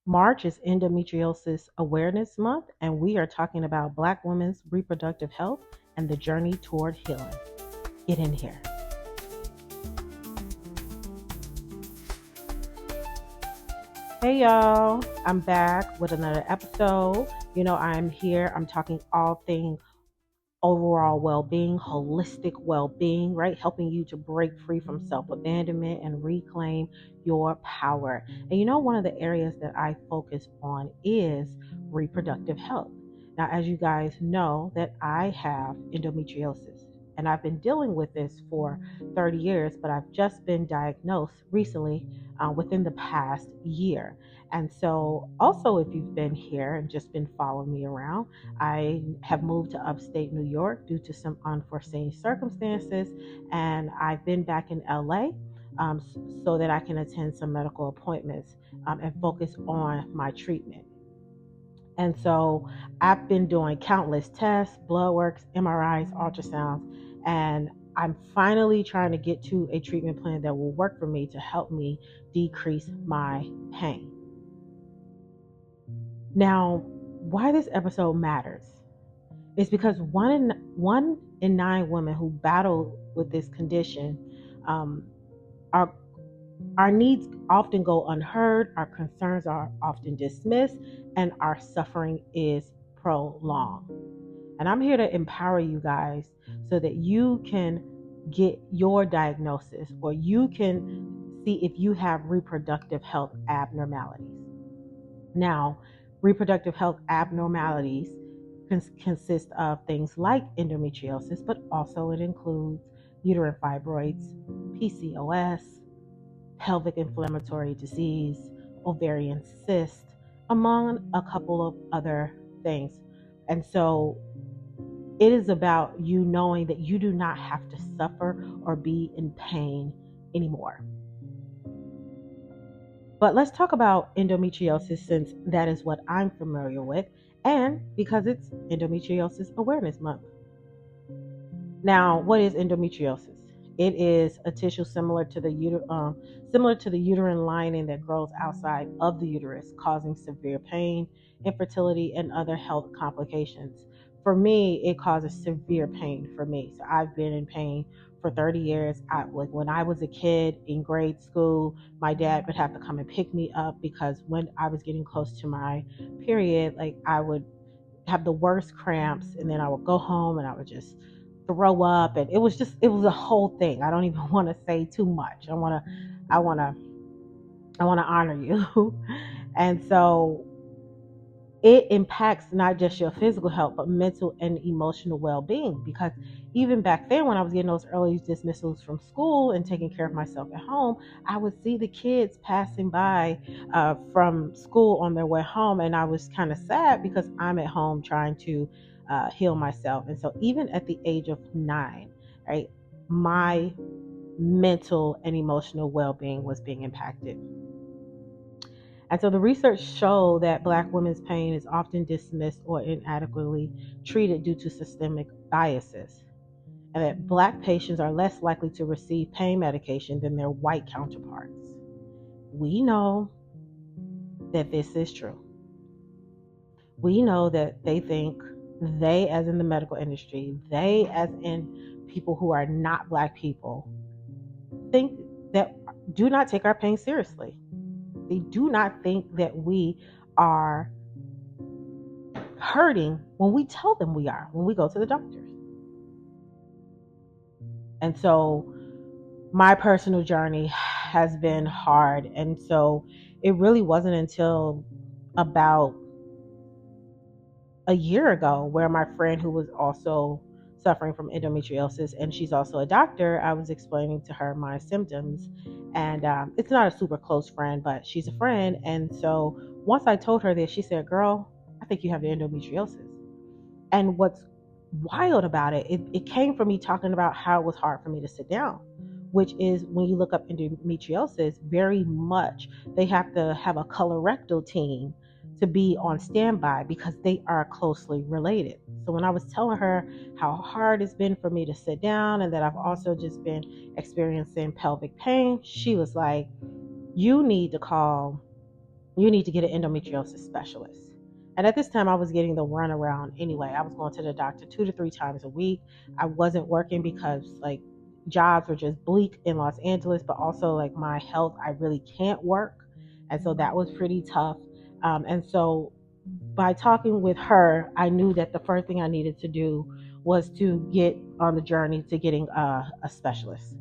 March is Endometriosis Awareness Month, and we are talking about Black women's reproductive health and the journey toward healing. Get in here. Hey, y'all. I'm back with another episode. I'm here. I'm talking all things overall well being, holistic well being, right? Helping you to break free from self abandonment and reclaim your power. And one of the areas that I focus on is reproductive health. Now, as you guys know, that I have endometriosis. And I've been dealing with this for 30 years, but I've just been diagnosed recently within the past year. And so, also, if you've been here and just been following me around, I have moved to upstate New York due to some unforeseen circumstances, and I've been back in LA so that I can attend some medical appointments and focus on my treatment. And so I've been doing countless tests, blood works, MRIs, ultrasounds, and I'm finally trying to get to a treatment plan that will work for me to help me decrease my pain. Now, why this episode matters is because one in 9 women who battle with this condition, um, our our needs often go unheard, our concerns are often dismissed, and our suffering is prolonged. And I'm here to empower you guys so that you can get your diagnosis or you can see if you have reproductive health abnormalities. Now, reproductive health abnormalities consist of things like endometriosis, but also it includes uterine fibroids, PCOS, pelvic inflammatory disease, ovarian cyst, among a couple of other things. And so it is about you knowing that you do not have to suffer or be in pain anymore. But let's talk about endometriosis since that is what I'm familiar with and because it's Endometriosis Awareness Month. Now, what is endometriosis? It is a tissue similar to the uterine lining that grows outside of the uterus, causing severe pain, infertility, and other health complications. For me, it causes severe pain for me. So I've been in pain for 30 years. Like when I was a kid in grade school, my dad would have to come and pick me up because when I was getting close to my period, like I would have the worst cramps, and then I would go home and I would just throw up, and it was a whole thing. I don't even want to say too much. I want to honor you. And so it impacts not just your physical health but mental and emotional well-being, because even back then when I was getting those early dismissals from school and taking care of myself at home, I would see the kids passing by from school on their way home, and I was kind of sad because I'm at home trying to heal myself. And so even at the age of 9, right, my mental and emotional well-being was being impacted. And so the research showed that Black women's pain is often dismissed or inadequately treated due to systemic biases, and that Black patients are less likely to receive pain medication than their white counterparts. We know that this is true. We know that they, as in the medical industry, they, as in people who are not Black people, think that do not take our pain seriously. They do not think that we are hurting when we tell them we are, when we go to the doctors. And so my personal journey has been hard. And so it really wasn't until about a year ago where my friend, who was also suffering from endometriosis and she's also a doctor, I was explaining to her my symptoms. And it's not a super close friend, but she's a friend. And so once I told her this, she said, "Girl, I think you have the endometriosis." And what's wild about it came from me talking about how it was hard for me to sit down, which is when you look up endometriosis, very much they have to have a colorectal team to be on standby because they are closely related. So when I was telling her how hard it's been for me to sit down and that I've also just been experiencing pelvic pain, she was like, "You need to call you need to get an endometriosis specialist. And at this time, I was getting the runaround anyway. I was going to the doctor 2 to 3 times a week. I wasn't working because like jobs were just bleak in Los Angeles, but also like my health, I really can't work. And so that was pretty tough. And so by talking with her, I knew that the first thing I needed to do was to get on the journey to getting a specialist.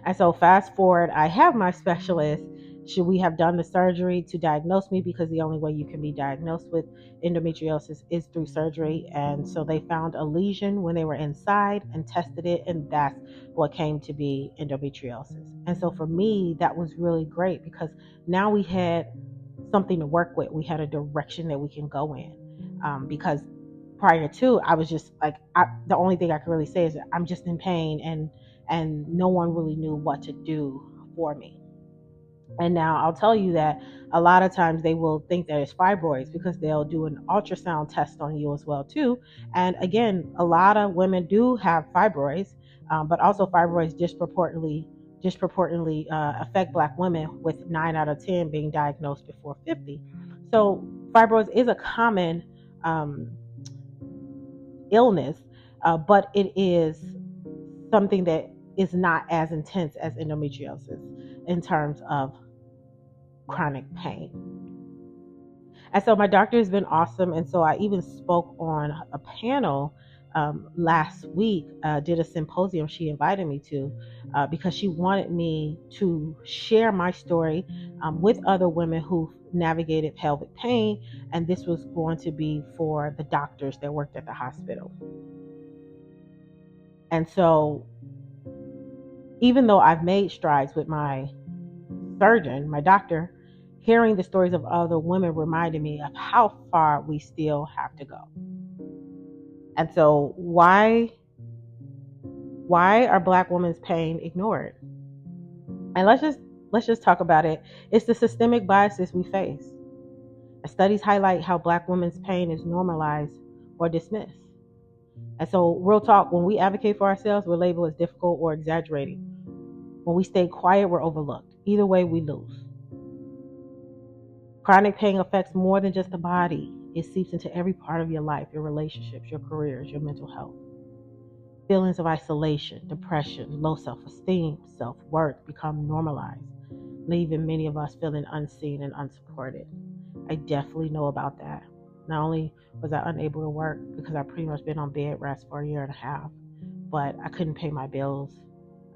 And so, fast forward, I have my specialist. Should we have done the surgery to diagnose me? Because the only way you can be diagnosed with endometriosis is through surgery. And so, they found a lesion when they were inside and tested it, and that's what came to be endometriosis. And so, for me, that was really great because now we had something to work with. We had a direction that we can go in. Because prior to, I was just like, the only thing I can really say is that I'm just in pain, and no one really knew what to do for me. And now I'll tell you that a lot of times they will think that it's fibroids because they'll do an ultrasound test on you as well too. And again, a lot of women do have fibroids, but also fibroids disproportionately affect Black women, with 9 out of 10 being diagnosed before 50. So fibroids is a common um, illness, but it is something that is not as intense as endometriosis in terms of chronic pain. And so my doctor has been awesome. And so I even spoke on a panel last week, did a symposium she invited me to because she wanted me to share my story with other women who've navigated pelvic pain. And this was going to be for the doctors that worked at the hospital. And so even though I've made strides with my surgeon, my doctor, hearing the stories of other women reminded me of how far we still have to go. And so why are Black women's pain ignored? And let's just talk about it. It's the systemic biases we face. Studies highlight how Black women's pain is normalized or dismissed. And so, real talk, when we advocate for ourselves, we're labeled as difficult or exaggerating. When we stay quiet, we're overlooked. Either way, we lose. Chronic pain affects more than just the body. It seeps into every part of your life, your relationships, your careers, your mental health. Feelings of isolation, depression, low self-esteem, self-worth become normalized, leaving many of us feeling unseen and unsupported. I definitely know about that. Not only was I unable to work because I pretty much been on bed rest for a year and a half, but I couldn't pay my bills.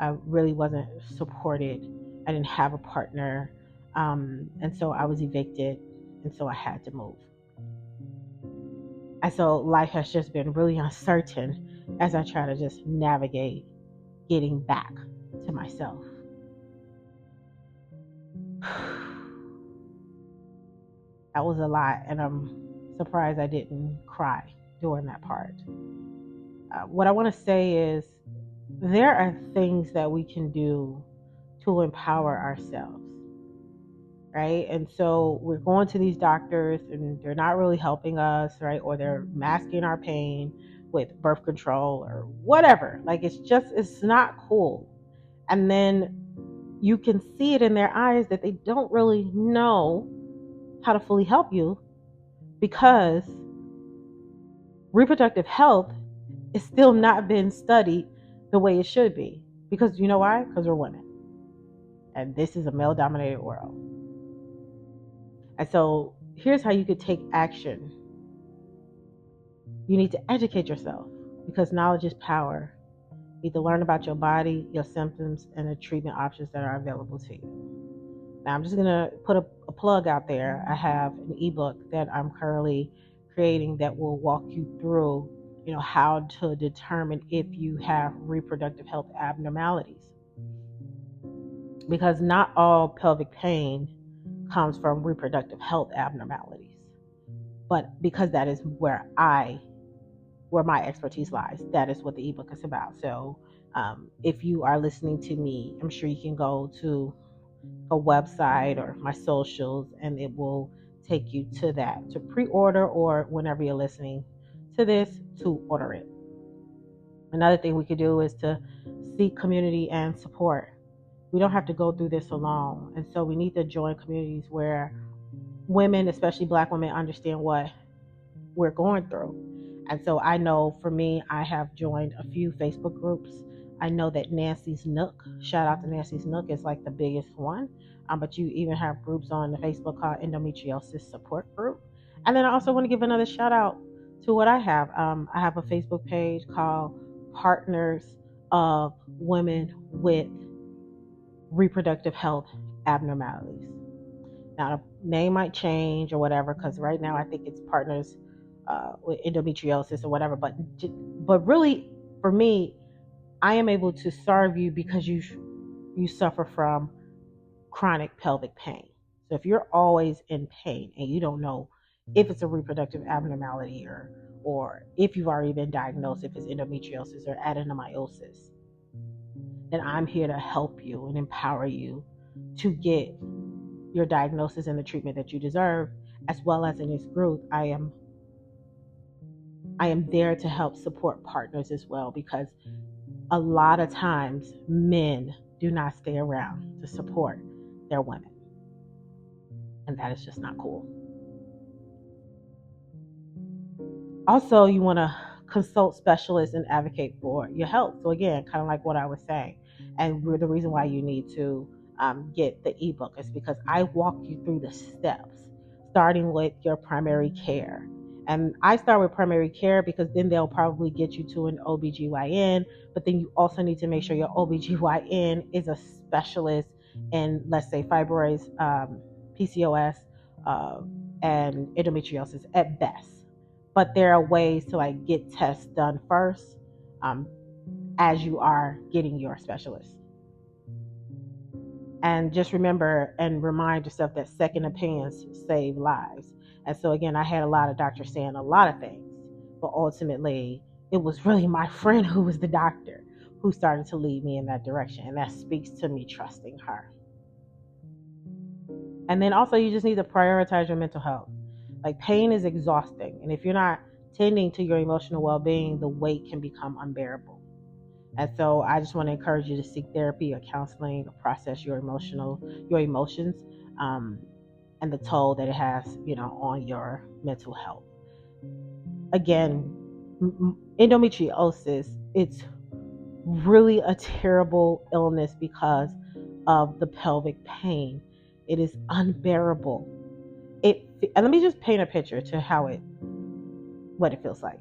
I really wasn't supported. I didn't have a partner. And so I was evicted, and so I had to move. And so life has just been really uncertain as I try to just navigate getting back to myself. That was a lot, and I'm surprised I didn't cry during that part. What I want to say is there are things that we can do to empower ourselves, right? And so we're going to these doctors and they're not really helping us, right? Or they're masking our pain with birth control or whatever. Like it's not cool. And then you can see it in their eyes that they don't really know how to fully help you because reproductive health is still not been studied the way it should be. Because you know why? Because we're women. And this is a male dominated world. And so here's how you could take action. You need to educate yourself because knowledge is power. You need to learn about your body, your symptoms, and the treatment options that are available to you. Now, I'm just going to put a plug out there. I have an ebook that I'm currently creating that will walk you through, how to determine if you have reproductive health abnormalities. Because not all pelvic pain comes from reproductive health abnormalities. But because that is where my expertise lies, that is what the ebook is about. So if you are listening to me, I'm sure you can go to a website or my socials and it will take you to that to pre-order, or whenever you're listening to this, to order it. Another thing we could do is to seek community and support. We don't have to go through this alone. And so we need to join communities where women, especially Black women, understand what we're going through. And so I know for me, I have joined a few Facebook groups. I know that Nancy's Nook, shout out to Nancy's Nook, is like the biggest one. But you even have groups on the Facebook called Endometriosis Support Group. And then I also want to give another shout out to what I have. I have a Facebook page called Partners of Women with Reproductive Health Abnormalities. Now, the name might change or whatever, because right now I think it's Partners with Endometriosis or whatever. But really, for me, I am able to serve you because you suffer from chronic pelvic pain. So if you're always in pain and you don't know if it's a reproductive abnormality or if you've already been diagnosed, if it's endometriosis or adenomyosis, then I'm here to help you and empower you to get your diagnosis and the treatment that you deserve. As well as in this group, I am there to help support partners as well, because a lot of times men do not stay around to support their women, and that is just not cool. Also, you want to consult specialists and advocate for your health. So again, kind of like what I was saying, and the reason why you need to get the ebook is because I walk you through the steps, starting with your primary care. And I start with primary care because then they'll probably get you to an OBGYN, but then you also need to make sure your OBGYN is a specialist in, let's say, fibroids, PCOS, and endometriosis at best. But there are ways to like get tests done first as you are getting your specialist. And just remember and remind yourself that second opinions save lives. And so again, I had a lot of doctors saying a lot of things, but ultimately it was really my friend who was the doctor who started to lead me in that direction. And that speaks to me trusting her. And then also you just need to prioritize your mental health. Like, pain is exhausting. And if you're not tending to your emotional well-being, the weight can become unbearable. And so I just want to encourage you to seek therapy or counseling to process your emotions, and the toll that it has, on your mental health. Again, endometriosis, it's really a terrible illness because of the pelvic pain. It is unbearable. And let me just paint a picture to what it feels like.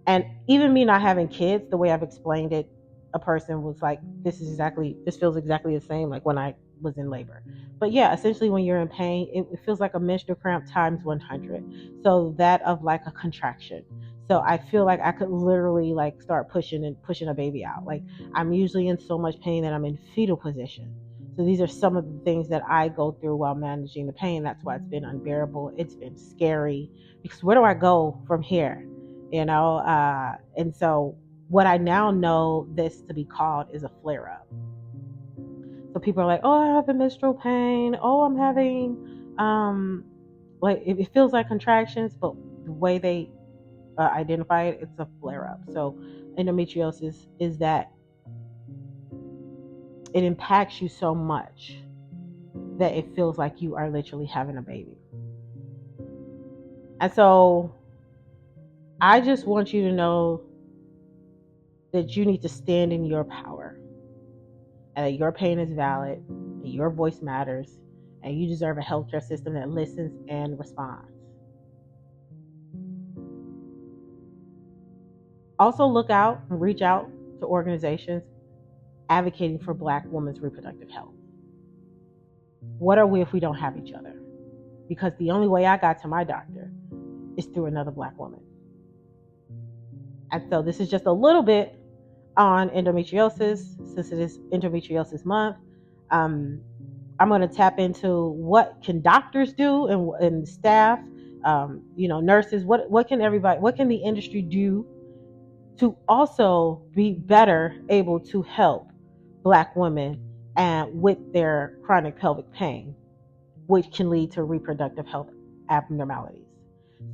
And even me not having kids, the way I've explained it, a person was like, this feels exactly the same like when I was in labor. But yeah, essentially when you're in pain, it feels like a menstrual cramp times 100. So that of like a contraction. So I feel like I could literally like start pushing a baby out. Like, I'm usually in so much pain that I'm in fetal position. So these are some of the things that I go through while managing the pain. That's why it's been unbearable. It's been scary, because where do I go from here? And so what I now know this to be called is a flare-up. So people are like, oh, I have a menstrual pain. Oh, I'm having, like, it feels like contractions, but the way they identify it, it's a flare-up. So endometriosis is that it impacts you so much that it feels like you are literally having a baby. And so I just want you to know that you need to stand in your power, and that your pain is valid, and your voice matters, and you deserve a healthcare system that listens and responds. Also, look out and reach out to organizations advocating for Black women's reproductive health. What are we if we don't have each other? Because the only way I got to my doctor is through another Black woman. And so this is just a little bit on endometriosis, since it is endometriosis month. I'm going to tap into what can doctors do and staff, nurses. What can the industry do to also be better able to help Black women and with their chronic pelvic pain, which can lead to reproductive health abnormalities.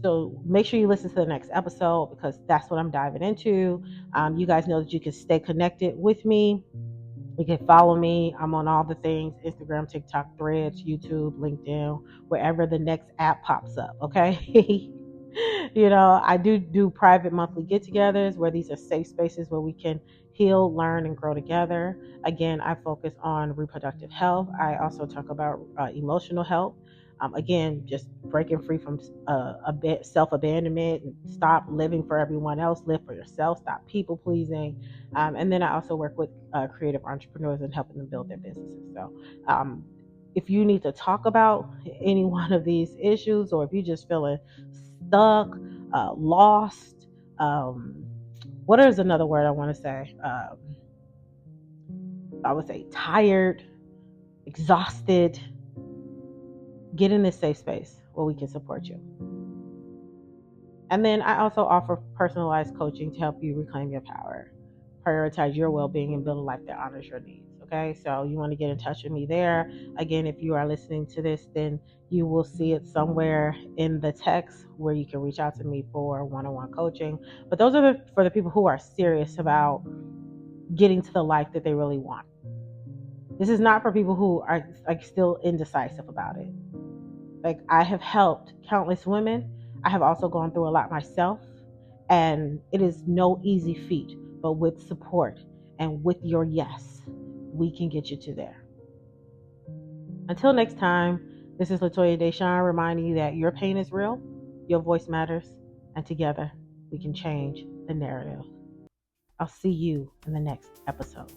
So make sure you listen to the next episode, because that's what I'm diving into. You guys know that you can stay connected with me You can follow me. I'm on all the things: Instagram, TikTok, Threads, YouTube, LinkedIn, wherever the next app pops up. Okay. I do private monthly get togethers where these are safe spaces where we can heal, learn, and grow together. Again, I focus on reproductive health. I also talk about emotional health. Again, just breaking free from a bit self abandonment, and stop living for everyone else, live for yourself, stop people pleasing. And then I also work with creative entrepreneurs and helping them build their businesses. So, if you need to talk about any one of these issues, or if you're just feeling stuck, lost, what is another word I want to say? I would say tired, exhausted, get in this safe space where we can support you. And then I also offer personalized coaching to help you reclaim your power, prioritize your well-being, and build a life that honors your needs. Okay, so you want to get in touch with me there. Again, if you are listening to this, then you will see it somewhere in the text where you can reach out to me for one-on-one coaching. But those are for the people who are serious about getting to the life that they really want. This is not for people who are like still indecisive about it. Like, I have helped countless women. I have also gone through a lot myself, and it is no easy feat, but with support and with your yes, we can get you to there. Until next time, this is Latoya Deshawn reminding you that your pain is real, your voice matters, and together we can change the narrative. I'll see you in the next episode.